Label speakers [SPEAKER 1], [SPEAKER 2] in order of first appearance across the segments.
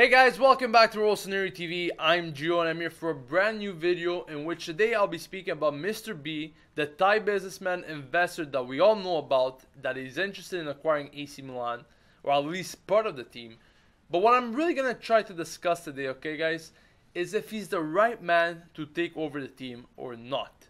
[SPEAKER 1] Hey guys, welcome back to Rossoneri TV. I'm Gio and I'm here for a brand new video in which today I'll be speaking about Mr. B, the Thai businessman investor that we all know about, that is interested in acquiring AC Milan, or at least part of the team. But what I'm really going to try to discuss today, okay guys, is if he's the right man to take over the team or not.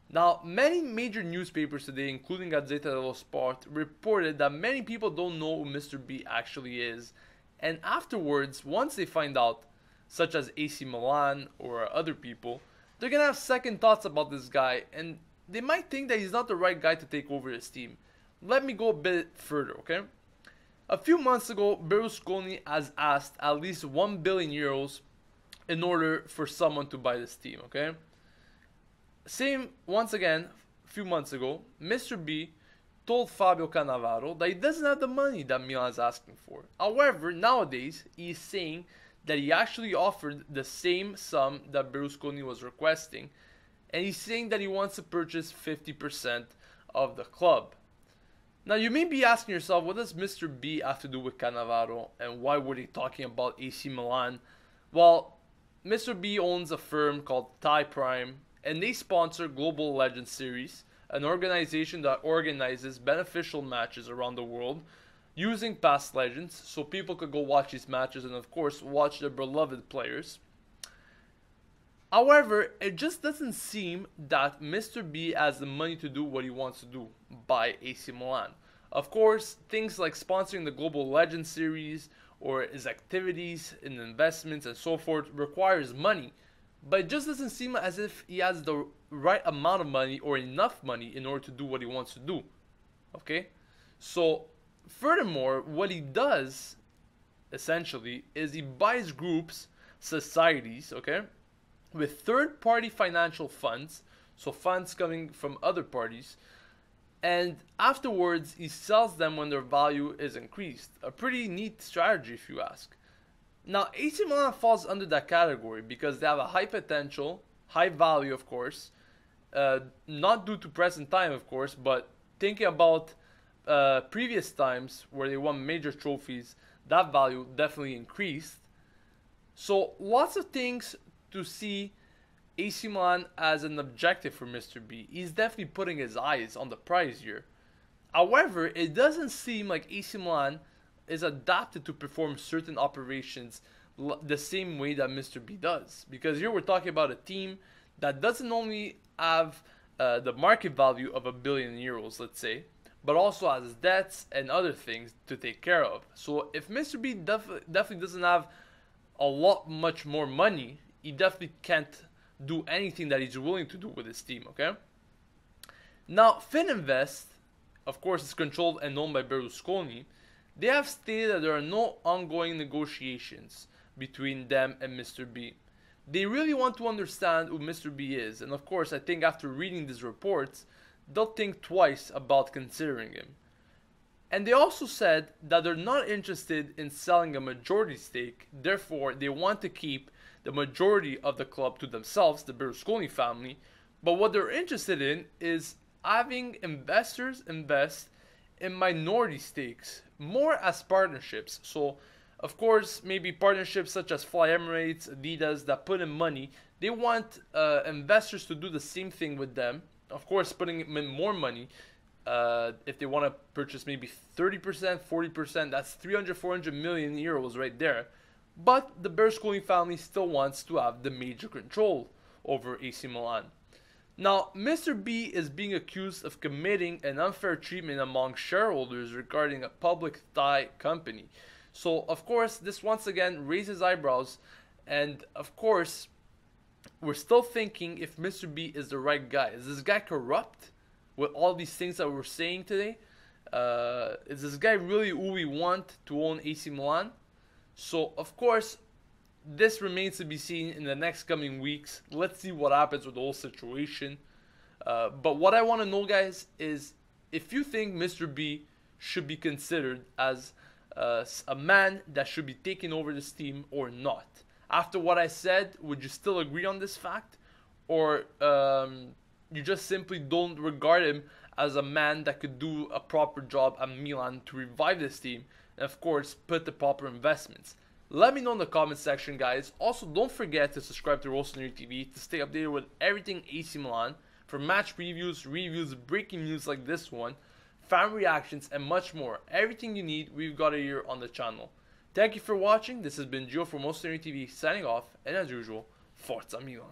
[SPEAKER 1] Now, many major newspapers today, including Gazzetta dello Sport, reported that many people don't know who Mr. B actually is. And afterwards, once they find out, such as AC Milan or other people, they're going to have second thoughts about this guy and they might think that he's not the right guy to take over his team. Let me go a bit further, okay? A few months ago, Berlusconi has asked at least 1 billion euros in order for someone to buy this team, okay? Same, once again, a few months ago, Mr. B told Fabio Cannavaro that he doesn't have the money that Milan is asking for. However, nowadays, he is saying that he actually offered the same sum that Berlusconi was requesting, and he's saying that he wants to purchase 50% of the club. Now, you may be asking yourself, what does Mr. B have to do with Cannavaro, and why were they talking about AC Milan? Well, Mr. B owns a firm called Thai Prime, and they sponsor Global Legends Series, an organization that organizes beneficial matches around the world using past legends so people could go watch these matches and of course watch their beloved players. However, it just doesn't seem that Mr. B has the money to do what he wants to do, buy AC Milan. Of course, things like sponsoring the Global Legends Series or his activities and investments and so forth requires money. But it just doesn't seem as if he has the right amount of money or enough money in order to do what he wants to do. Okay? So, furthermore, what he does, essentially, is he buys groups, societies, okay, with third-party financial funds, so funds coming from other parties, and afterwards he sells them when their value is increased. A pretty neat strategy, if you ask. Now, AC Milan falls under that category because they have a high potential, high value, of course, not due to present time, of course, but thinking about previous times where they won major trophies, that value definitely increased. So, lots of things to see AC Milan as an objective for Mr. B. He's definitely putting his eyes on the prize here. However, it doesn't seem like AC Milan is adapted to perform certain operations the same way that Mr. B does. Because here we're talking about a team that doesn't only have the market value of €1 billion, let's say, but also has debts and other things to take care of. So if Mr. B definitely doesn't have much more money, he definitely can't do anything that he's willing to do with his team, okay? Now, Fininvest, of course, is controlled and owned by Berlusconi. They have stated that there are no ongoing negotiations between them and Mr. B. They really want to understand who Mr. B is, and of course I think after reading these reports, they'll think twice about considering him. And they also said that they're not interested in selling a majority stake, therefore they want to keep the majority of the club to themselves, the Berlusconi family, but what they're interested in is having investors invest in minority stakes, more as partnerships. So, of course, maybe partnerships such as Fly Emirates, Adidas, that put in money. They want investors to do the same thing with them. Of course, putting in more money. If they want to purchase maybe 30%, 40%, that's 300, 400 million euros right there. But the Berlusconi family still wants to have the major control over AC Milan. Now, Mr. B is being accused of committing an unfair treatment among shareholders regarding a public Thai company. So, of course, this once again raises eyebrows. And, of course, we're still thinking if Mr. B is the right guy. Is this guy corrupt with all these things that we're saying today? Is this guy really who we want to own AC Milan? So, of course, this remains to be seen in the next coming weeks. Let's see what happens with the whole situation. But what I want to know, guys, is if you think Mr. B should be considered as a man that should be taking over this team or not. After what I said, would you still agree on this fact? Or you just simply don't regard him as a man that could do a proper job at Milan to revive this team and, of course, put the proper investments? Let me know in the comment section, guys. Also, don't forget to subscribe to Rossoneri TV to stay updated with everything AC Milan, from match previews, reviews, breaking news like this one, fan reactions, and much more. Everything you need, we've got it here on the channel. Thank you for watching. This has been Gio from Rossoneri TV signing off, and as usual, Forza Milan.